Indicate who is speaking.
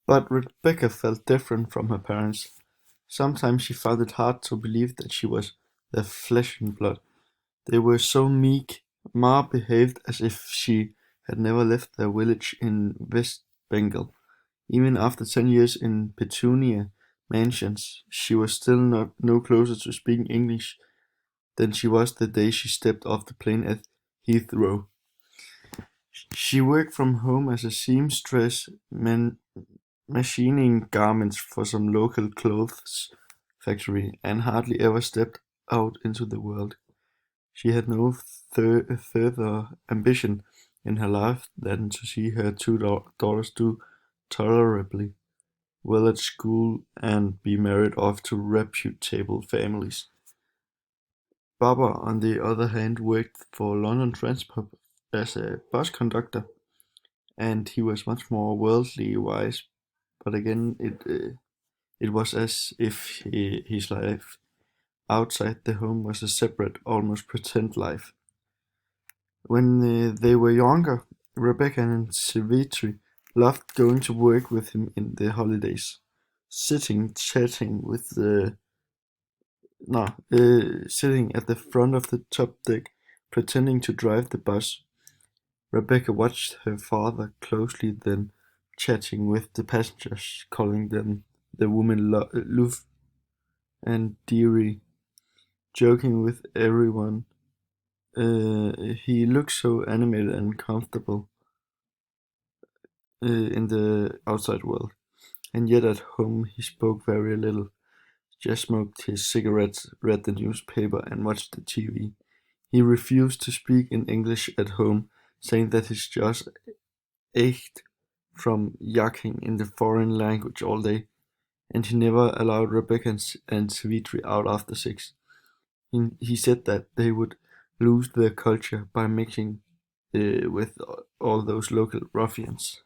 Speaker 1: But Rebecca felt different from her parents. Sometimes she found it hard to believe that she was their flesh and blood. They were so meek. Ma behaved as if she had never left their village in West Bengal. Even after 10 years in Petunia Mansions, she was still not no closer to speaking English than she was the day she stepped off the plane at Heathrow. She worked from home as a seamstress, machining garments for some local clothes factory, and hardly ever stepped out into the world. She had no further ambition in her life than to see her two daughters do tolerably well at school and be married off to reputable families. Baba, on the other hand, worked for London Transport as a bus conductor, and he was much more worldly wise. But again, it was as if his life outside the home was a separate, almost pretend life. When they were younger, Rebecca and Savitri loved going to work with him in the holidays, sitting chatting with the no, sitting at the front of the top deck, pretending to drive the bus. Rebecca watched her father closely, then chatting with the passengers, calling them the woman Love and Dearie, joking with everyone. He looked so animated and comfortable in the outside world, and yet at home he spoke very little, just smoked his cigarettes, read the newspaper, and watched the TV. He refused to speak in English at home, saying that his jaws ached from yakking in the foreign language all day, and he never allowed Rebecca and Savitri out after 6. He said that they would lose their culture by mixing with all those local ruffians.